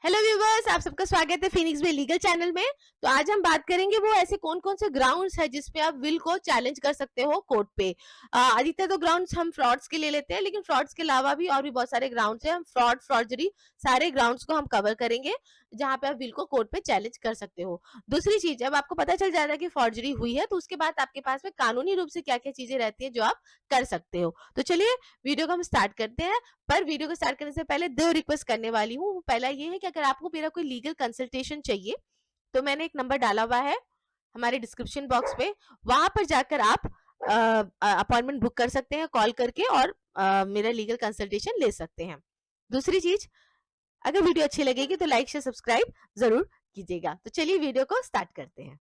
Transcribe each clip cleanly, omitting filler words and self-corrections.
Hello viewers, आप सबका स्वागत है फिनिक्स में लीगल चैनल में। तो आज हम बात करेंगे वो ऐसे कौन कौन से ग्राउंड्स है जिसपे आप विल को चैलेंज कर सकते हो कोर्ट पे। अधिकतर तो ग्राउंड्स हम फ्रॉड्स के ले लेते हैं, लेकिन फ्रॉड्स के अलावा भी और भी बहुत सारे ग्राउंड्स हैं। हम फ्रॉड फॉर्जरी सारे ग्राउंड्स को हम कवर करेंगे जहां पे आप विल को कोर्ट पे चैलेंज कर सकते हो। दूसरी चीज, जब आपको पता चल जाएगा कि फॉर्जरी हुई है तो उसके बाद आपके पास में कानूनी रूप से क्या क्या चीजें रहती है जो आप कर सकते हो। तो चलिए वीडियो को हम स्टार्ट करते हैं। पर वीडियो को स्टार्ट करने से पहले दो रिक्वेस्ट करने वाली हूँ। पहला ये है कि अगर आपको मेरा कोई लीगल कंसल्टेशन चाहिए तो मैंने एक नंबर डाला हुआ है हमारे डिस्क्रिप्शन बॉक्स पे, वहां पर जाकर आप अपॉइंटमेंट बुक कर सकते हैं कॉल करके और मेरा लीगल कंसल्टेशन ले सकते हैं। दूसरी चीज, अगर वीडियो अच्छी लगेगी तो लाइक शेयर सब्सक्राइब जरूर कीजिएगा। तो चलिए वीडियो को स्टार्ट करते हैं।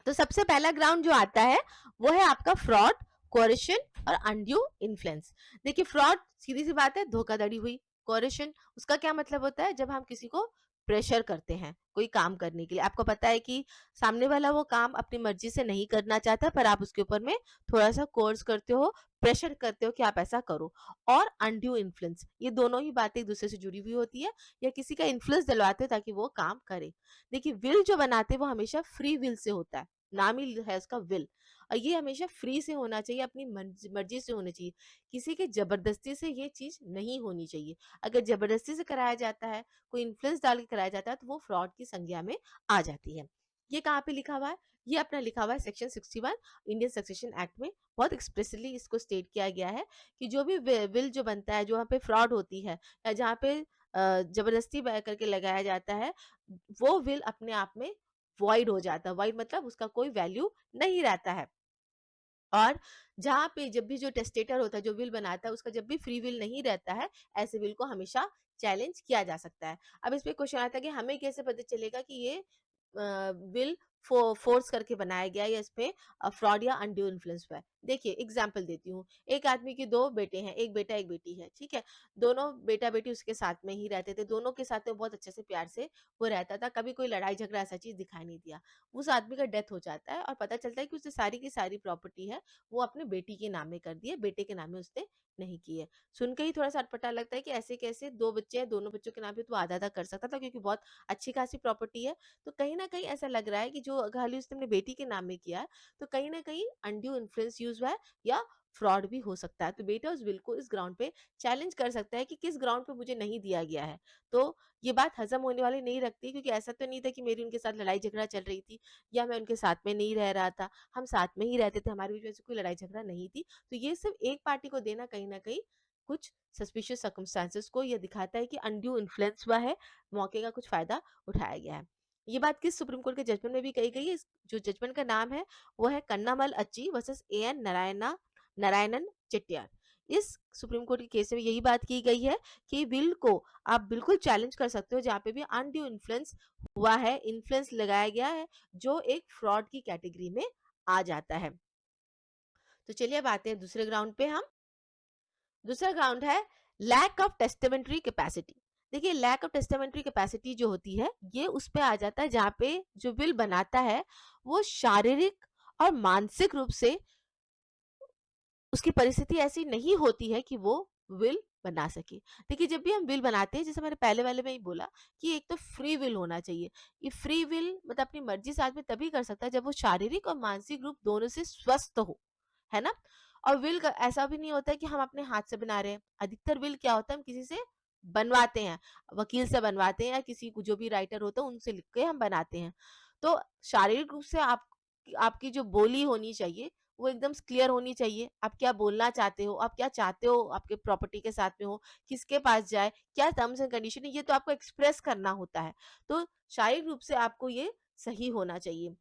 तो सबसे पहला ग्राउंड जो आता है वो है आपका फ्रॉड, कोरिशन और अनड्यू इन्फ्लुएंस। देखिए, फ्रॉड सीधी सी बात है, धोखाधड़ी हुई। कोरिशन, उसका क्या मतलब होता है? जब हम किसी को प्रेशर करते हैं कोई काम करने के लिए, आपको पता है कि सामने वाला वो काम अपनी मर्जी से नहीं करना चाहता, पर आप उसके ऊपर में थोड़ा सा कोर्स करते हो, प्रेशर करते हो कि आप ऐसा करो। और अनड्यू इन्फ्लुएंस, ये दोनों ही बातें एक दूसरे से जुड़ी हुई होती है, या किसी का इन्फ्लुएंस दिलवाते हो ताकि वो काम करे। देखिए, विल जो बनाते हैं वो हमेशा फ्री विल से होता है, नाम ही है उसका विल। और ये हमेशा फ्री से होना चाहिए, अपनी मर्जी से होना चाहिए। किसी के जबरदस्ती से ये चीज नहीं होनी चाहिए। अगर जबरदस्ती से कराया जाता है, कोई इन्फ्लुएंस डाल के कराया जाता है, तो वो फ्रॉड की संज्ञा में आ जाती है। ये कहाँ पे लिखा हुआ है? ये अपना लिखा हुआ है सेक्शन 61 इंडियन सक्सेशन एक्ट में। बहुत एक्सप्रेसली इसको स्टेट किया गया है कि जो भी विल जो बनता है, जो वहाँ पे फ्रॉड होती है या जहाँ पे जबरदस्ती करके लगाया जाता है, वो विल अपने आप में वॉइड हो जाता है। वॉइड मतलब उसका कोई वैल्यू नहीं रहता है। और जहाँ पे जब भी जो टेस्टेटर होता है, जो विल बनाता है, उसका जब भी फ्री विल नहीं रहता है, ऐसे विल को हमेशा चैलेंज किया जा सकता है। अब इस पे क्वेश्चन आता है कि हमें कैसे पता चलेगा कि ये विल फोर्स करके बनाया गया या इसमें फ्रॉड या अनड्यू इन्फ्लुएंस हुआ है। देखिए, एग्जांपल देती हूँ। एक आदमी के दो बेटे हैं, एक बेटा एक बेटी है, ठीक है। दोनों बेटा बेटी उसके साथ में ही रहते थे, दोनों के साथ में बहुत अच्छे से प्यार से वो रहता था, कभी कोई लड़ाई झगड़ा ऐसा चीज दिखाई नहीं दिया। उस आदमी का डेथ हो जाता है और पता चलता है कि उसने सारी की सारी प्रॉपर्टी है वो अपने बेटी के नाम में कर दी है, बेटे के नाम में उसने नहीं की है। सुन के ही थोड़ा सा अटपटा लगता है कि ऐसे कैसे, दो बच्चे हैं, दोनों बच्चों के नाम पे तो आधा आधा कर सकता था, क्योंकि बहुत अच्छी खासी प्रॉपर्टी है। तो कहीं ना कहीं ऐसा लग रहा है कि जो खाली उसने अपने बेटी के नाम में किया है, तो कहीं ना कहीं अनड्यू इन्फ्लुएंस यूज हुआ है या फ्रॉड भी हो सकता है। तो बेटा उस बिल को इस ग्राउंड पे चैलेंज कर सकता है कि किस ग्राउंड पे मुझे नहीं दिया गया है। तो ये बात हजम होने वाली नहीं रखती, क्योंकि ऐसा तो नहीं था कि मेरी उनके साथ लड़ाई झगड़ा चल रही थी या मैं उनके साथ में नहीं रह रहा था। हम साथ में ही रहते थे, हमारे बीच में ऐसी कोई लड़ाई झगड़ा नहीं थी। तो ये सिर्फ एक पार्टी को देना कहीं ना कहीं कुछ सस्पिशियस सर्कमस्टांसेस को यह दिखाता है कि अनड्यू इन्फ्लुएंस हुआ है, मौके का कुछ फायदा उठाया गया है। ये बात किस सुप्रीम कोर्ट के जजमेंट में भी कही गई है? जो जजमेंट का नाम है वो है कन्नामल अच्ची वर्सेस एएन नारायणन चेट्टियार। इस सुप्रीम कोर्ट के केस में यही बात की गई है कि विल को आप बिल्कुल चैलेंज कर सकते हो जहां पे भी अनड्यू इन्फ्लुएंस हुआ है, इन्फ्लुएंस लगाया गया है, जो एक फ्रॉड की कैटेगरी में आ जाता है। तो चलिए अब आते हैं दूसरे ग्राउंड पे। हम दूसरा ग्राउंड है लैक ऑफ टेस्टामेंट्री कैपेसिटी। देखिए, लैक ऑफ टेस्टामेंट्री कैपेसिटी जो होती है, ये उस पे आ जाता है जहां पे जो विल बनाता है वो शारीरिक और मानसिक रूप से उसकी परिस्थिति ऐसी नहीं होती है कि वो विल बना सके। देखिए, जब भी हम विल बनाते हैं, जैसे मैंने पहले वाले में ही बोला कि एक तो फ्री विल होना चाहिए। ये फ्री विल मतलब अपनी मर्जी से आदमी तभी कर सकता है जब वो शारीरिक और मानसिक रूप दोनों से स्वस्थ हो, है ना। और विल का ऐसा भी नहीं होता है कि हम अपने हाथ से बना रहे हैं। अधिकतर विल क्या होता है, हम किसी से बनवाते हैं, वकील से बनवाते हैं या किसी को जो भी राइटर होता है उनसे लिख के हम बनाते हैं। तो शारीरिक रूप से आप आपकी जो बोली होनी चाहिए वो एकदम क्लियर होनी चाहिए। आप क्या बोलना चाहते हो, आप क्या चाहते हो आपके प्रॉपर्टी के साथ में हो, किसके पास जाए, क्या टर्म्स एंड कंडीशन है, ये तो आपको एक्सप्रेस करना होता है। तो शारीरिक रूप से आपको ये सही होना चाहिए।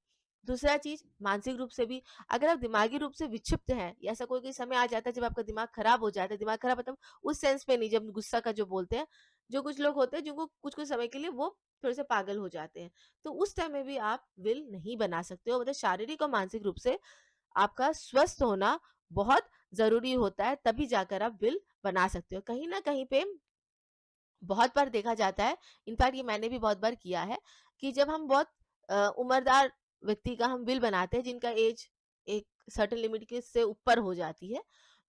दूसरा चीज, मानसिक रूप से भी। अगर आप दिमागी रूप से विक्षिप्त हैं, ऐसा कोई कोई समय आ जाता है जब आपका दिमाग खराब हो जाता है, दिमाग खराब मतलब उस सेंस में नहीं, जब गुस्सा का जो बोलते हैं, जो कुछ लोग होते हैं जिनको कुछ कुछ समय के लिए वो थोड़े से पागल हो जाते हैं, तो उस टाइम में भी आप विल नहीं बना सकते हो। मतलब शारीरिक और मानसिक रूप से आपका स्वस्थ होना बहुत जरूरी होता है, तभी जाकर आप विल बना सकते हो। कहीं ना कहीं पे बहुत बार देखा जाता है, इनफैक्ट ये मैंने भी बहुत बार किया है, कि जब हम बहुत उम्रदार व्यक्ति का हम विल बनाते हैं जिनका एज एक सर्टेन लिमिट के से ऊपर हो जाती है,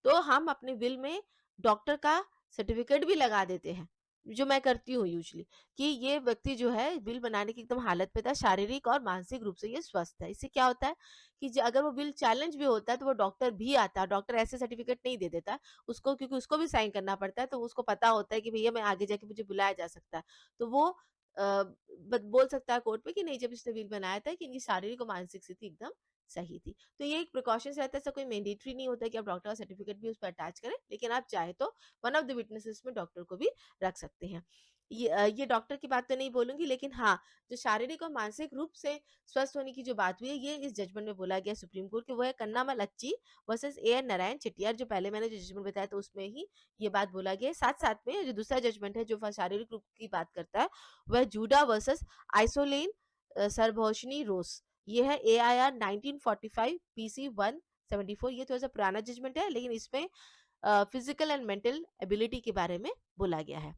तो हम अपने विल में डॉक्टर का सर्टिफिकेट भी लगा देते हैं। जो मैं करती हूँ यूजुअली, कि ये व्यक्ति जो है विल बनाने की एकदम हालत में था, शारीरिक और मानसिक रूप से ये स्वस्थ है। इससे क्या होता है कि अगर वो विल चैलेंज भी होता है तो वो डॉक्टर भी आता है, डॉक्टर ऐसे सर्टिफिकेट नहीं दे देता उसको, क्योंकि उसको भी साइन करना पड़ता है, तो उसको पता होता है कि भैया मैं आगे जाके मुझे बुलाया जा सकता है। तो वो बोल सकता है कोर्ट में कि नहीं, जब इसने विल बनाया था कि इनकी शारीरिक और मानसिक स्थिति एकदम सही थी। तो ये एक प्रिकॉशंस रहता है, ऐसा कोई मैंडेटरी नहीं होता कि आप डॉक्टर का सर्टिफिकेट भी उस पर अटैच करें, लेकिन आप चाहे तो वन ऑफ द विटनेसेस में डॉक्टर को भी रख सकते हैं। ये डॉक्टर की बात तो नहीं बोलूँगी, लेकिन हाँ, जो शारीरिक और मानसिक रूप से स्वस्थ होने की जो बात हुई है, ये इस जजमेंट में बोला गया सुप्रीम कोर्ट की, वो है कन्नामल अच्ची वर्सेस ए.एन. नारायण चेट्टियार, जो पहले मैंने जो जजमेंट बताया था उसमें ही ये बात बोला गया है। साथ-साथ में जो दूसरा जजमेंट है जो शारीरिक रूप की बात करता है, वह जूडा वर्सेस आइसोलेन सरभोशनी रोस। ये है एआईआर 1945 पीसी 174। ये थोड़ा-सा पुराना जजमेंट है, लेकिन इसमें फिजिकल एंड मेंटल एबिलिटी के बारे में बोला गया है।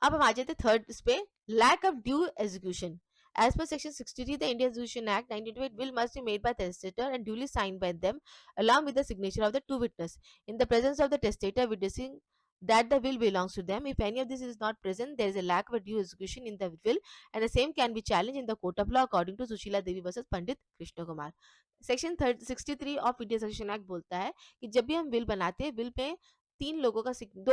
अब हम आ जाते हैं थर्ड इस पे, lack of due execution. As per Section 63, the Indian Execution Act 1928, will must be made by testator and duly signed by them, along with the signature of the two witness, in the presence of the testator witnessing that the will belongs to them. If any of this is not present, there is a lack of a due execution in the will, and the same can be challenged in the court of law, according to Sushila Devi versus Pandit Krishna Kumar. Section 63 of Indian succession act बोलता है कि जब भी हम will बनाते हैं, will में दो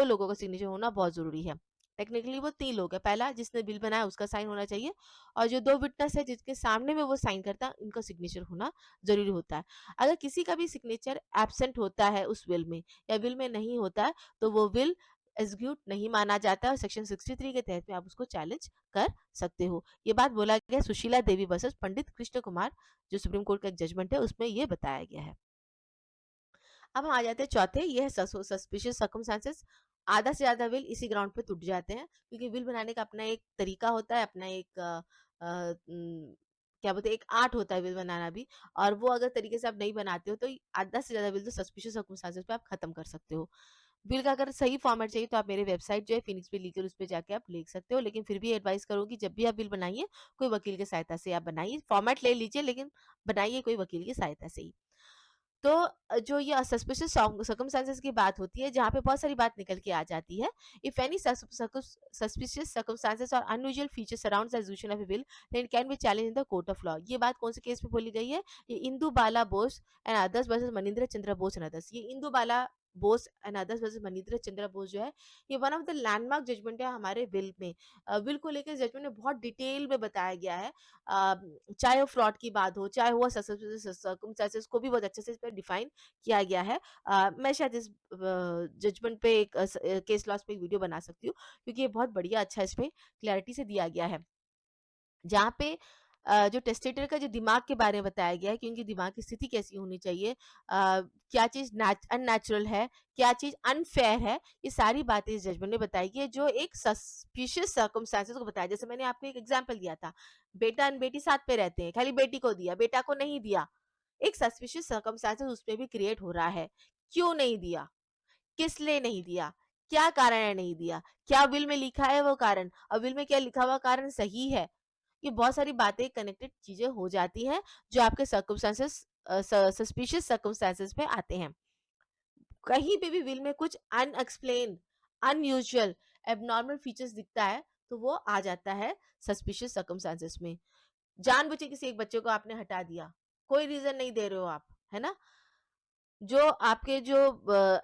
लोगों का सिग्नेचर होना बहुत जरूरी है। टेक्निकली वो 3 लोग हैं। पहला जिसने बिल बनाया उसका साइन होना चाहिए, और जो 2 विटनेस है जिसके सामने में वो साइन करता है, उनका सिग्नेचर होना ज़रूरी होता है। अगर किसी का भी सिग्नेचर एब्सेंट होता है उस विल में, या विल में नहीं होता है, तो वो विल एग्जीक्यूट नहीं माना जाता है, और सेक्शन 63 के तहत में आप उसको चैलेंज कर सकते हो। ये बात बोला गया सुशीला देवी वर्सेस पंडित कृष्ण कुमार, जो सुप्रीम कोर्ट का एक जजमेंट है, उसमें ये बताया गया है। अब हम आ जाते हैं चौथे, ये है सस्पिशियस सर्कमस्टेंसेस। आधा से ज्यादा विल इसी ग्राउंड पे टूट जाते हैं, क्योंकि विल बनाने का अपना एक तरीका होता है, अपना एक क्या बोलते हैं, एक आर्ट होता है विल बनाना भी। और वो अगर तरीके से आप नहीं बनाते हो, तो आधा से ज्यादा विल तो सस्पिशियस सर्कमस्टेंसेस पे आप खत्म कर सकते हो। बिल का अगर सही फॉर्मेट चाहिए तो आप मेरे वेबसाइट जो है फिनिक्स बिल लीगल, उस पे जाके आप लिख सकते हो, लेकिन फिर भी एडवाइस करूंगी जब भी आप बिल बनाइए, कोई वकील की सहायता से आप बनाइए। फॉर्मेट ले लीजिए, लेकिन बनाइए कोई वकील की सहायता से ही। तो जो ये सस्पिशियस सर्कमस्टेंसेस की बात होती है, जहाँ पे बहुत सारी बात निकल के आ जाती है। इफ एनी सस्पिशियस सर्कमस्टेंसेस और unusual features surrounds the execution of a will, then it can be challenge in the court of law. ये बात कौन से केस में बोली गई है? ये Indu Bala Bose and others versus Manindra Chandra Bose and others. ये Indu Bala Bose and others versus Manindra Chandra Bose जो है, ये one of the landmark judgement है हमारे विल में। विल को लेकर जजमेंट में बहुत डिटेल में बताया गया है। चाहे वो फ्रॉड की बात हो, चाहे वो सर्कमस्टेंसेस को भी बहुत अच्छे से इस पे डिफाइन किया गया है। मैं शायद इस जजमेंट पे एक केस लॉस पे एक वीडियो बना सकती हूँ, क्योंकि ये बहुत बढ़िया अच्छा इसमें क्लैरिटी से दिया गया है। जहाँ पे जो टेस्टेटर का जो दिमाग के बारे में बताया गया है कि उनकी दिमाग की स्थिति कैसी होनी चाहिए, क्या चीज़ अननेचुरल है, क्या चीज़ अनफेयर है, ये सारी बातें इस जजमेंट ने बताई गई है, जो एक सस्पिशियस सर्कमस्टेंसेस को बताया। जैसे मैंने आपको एक एग्जांपल दिया था, बेटा एंड बेटी साथ पे रहते हैं, खाली बेटी को दिया, बेटा को नहीं दिया। एक सस्पिशियस सर्कमस्टेंसेस उसमें भी क्रिएट हो रहा है। क्यों नहीं दिया? किस लिए नहीं दिया? क्या कारण है नहीं दिया? क्या विल में लिखा है वो कारण? और विल में क्या लिखा हुआ कारण सही है? ये बहुत सारी बातें कनेक्टेड चीजें हो जाती हैं, जो आपके सर्कमस्टेंसेस सस्पिशियस सर्कमस्टेंसेस पे आते हैं। कहीं पे भी विल में कुछ अनएक्सप्लेन, अनयूजुअल, एबनॉर्मल फीचर्स दिखता है, तो वो आ जाता है सस्पिशियस सर्कमस्टेंसेस में। जानबूझ के किसी एक बच्चे को आपने हटा दिया, कोई रीजन नहीं दे रहे हो आप, है ना? जो आपके जो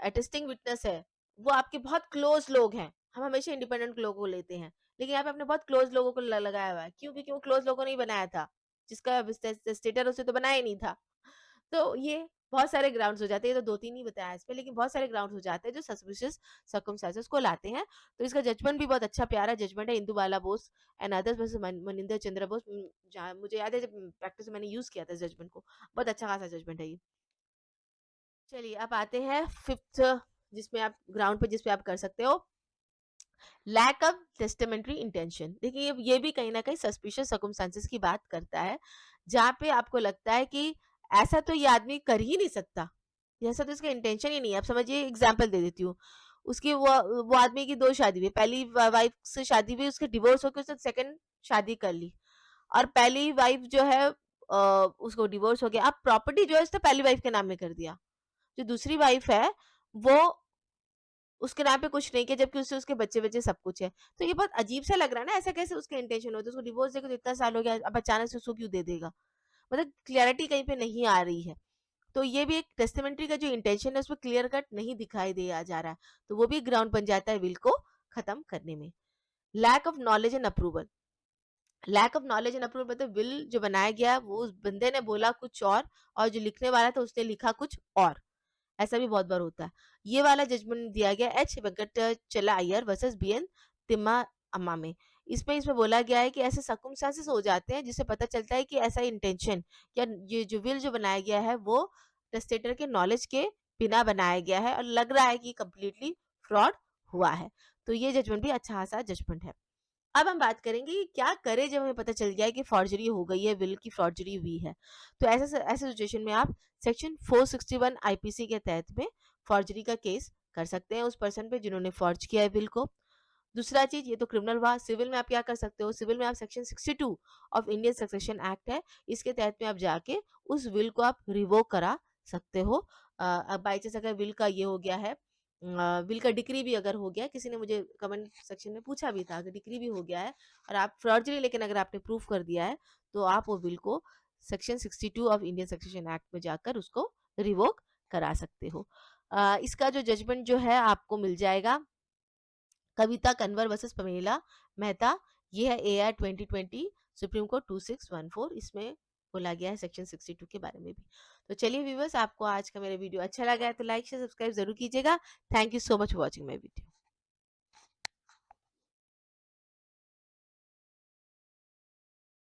अटेस्टिंग विटनेस है, वो आपके बहुत क्लोज लोग हैं। हम हमेशा इंडिपेंडेंट लोगों को लेते हैं, लेकिन यहाँ पे आपने बहुत क्लोज लोगों को लगाया हुआ है। क्यों? क्योंकि वो क्लोज लोगों ने ही बनाया था, जिसका स्टेटस उसे तो बनाया ही नहीं था। तो ये बहुत सारे ग्राउंड्स हो जाते हैं, ये तो दो तीन ही बताया इस पे, लेकिन बहुत सारे ग्राउंड्स हो जाते हैं जो सस्पिशियस सर्कमस्टेंसेस को लाते हैं। तो इसका जजमेंट भी बहुत अच्छा प्यारा जजमेंट है, Indu Bala Bose and others versus Maninder Chandra Bose. जहाँ मुझे याद है जब प्रैक्टिस में मैंने यूज किया था इस जजमेंट को, बहुत अच्छा खासा जजमेंट है ये। चलिए अब आते हैं फिफ्थ, जिसमें आप ग्राउंड पे जिसपे आप कर सकते हो, लैक ऑफ टेस्टामेंट्री इंटेंशन। देखिए ये भी कहीं ना कहीं सस्पिशियस सर्कमस्टेंसेस की बात करता है, जहाँ पे आपको लगता है कि ऐसा तो ये आदमी कर ही नहीं सकता, ऐसा तो इसका इंटेंशन ही नहीं है। आप समझिए, एग्जाम्पल दे देती हूँ। उसकी वो आदमी की दो शादी हुई, पहली वाइफ से शादी हुई, उसके डिवोर्स होकर उसने सेकंड शादी कर ली, और पहली वाइफ जो है उसको डिवोर्स हो गया, अब प्रॉपर्टी जो है उसने पहली वाइफ के नाम में कर दिया। जो दूसरी वाइफ है वो उसके नाम पे कुछ नहीं किया, जबकि उससे उसके बच्चे-वच्चे सब कुछ है। तो ये बहुत अजीब सा लग रहा है ना, ऐसा कैसे उसका इंटेंशन होता है? उसको डिवोर्स देके तो इतना साल हो गया, अब अचानक से उसको क्यों दे देगा? मतलब क्लैरिटी कहीं पे नहीं आ रही है। तो ये भी एक टेस्टामेंट्री का जो इंटेंशन है उसमें क्लियर कट नहीं दिखाई दिया जा रहा है। तो वो भी ग्राउंड बन जाता है विल को खत्म करने में। Lack of knowledge and approval. Lack of knowledge and approval मतलब विल जो बनाया गया वो उस बंदे ने बोला कुछ और जो लिखने वाला था उसने लिखा कुछ और। ऐसा भी बहुत बार होता है। ये वाला जजमेंट दिया गया H Venkatachala Iyer versus BN Thimmamma में। इसमें बोला गया है कि ऐसे सर्कमस्टेंसेस हो जाते हैं जिससे पता चलता है कि ऐसा इंटेंशन या ये जो विल जो बनाया गया है वो टेस्टेटर के नॉलेज के बिना बनाया गया है और लग रहा है कि कंप्लीटली फ्रॉड हुआ है। तो ये जजमेंट भी अच्छा खासा जजमेंट है। अब हम बात करेंगे कि क्या करें जब हमें पता चल गया है कि फॉर्जरी हो गई है, विल की फॉर्जरी हुई है। तो ऐसे सिचुएशन में आप सेक्शन 461 आईपीसी के तहत में फॉर्जरी का केस कर सकते हैं उस पर्सन पे जिन्होंने फॉर्ज किया है विल को। दूसरा चीज, ये तो क्रिमिनल हुआ। सिविल में आप क्या कर सकते हो? सिविल में आप section 62 of Indian succession act है, इसके तहत में आप जाके उस विल को आप रिवोक करा सकते हो। अब बाई चांस अगर विल का ये हो गया है, विल का डिक्री भी अगर हो गया, किसी ने मुझे कमेंट सेक्शन में पूछा भी था, अगर डिक्री भी हो गया है और आप फ्रॉडरी लेकिन अगर आपने प्रूफ कर दिया है तो आप वो विल को section 62 of Indian succession act में जाकर उसको रिवोक करा सकते हो। इसका जो जजमेंट जो है आपको मिल जाएगा कविता कन्वर वर्सेस पमेला मेहता। ये है एआर 2020 सुप्रीम कोर्ट 2614। इसमें बोला गया है सेक्शन 62 के बारे में भी। तो चलिए व्यूवर्स, आपको आज का मेरा वीडियो अच्छा लगा है तो लाइक शेयर सब्सक्राइब जरूर कीजिएगा। Thank you so much for watching my video.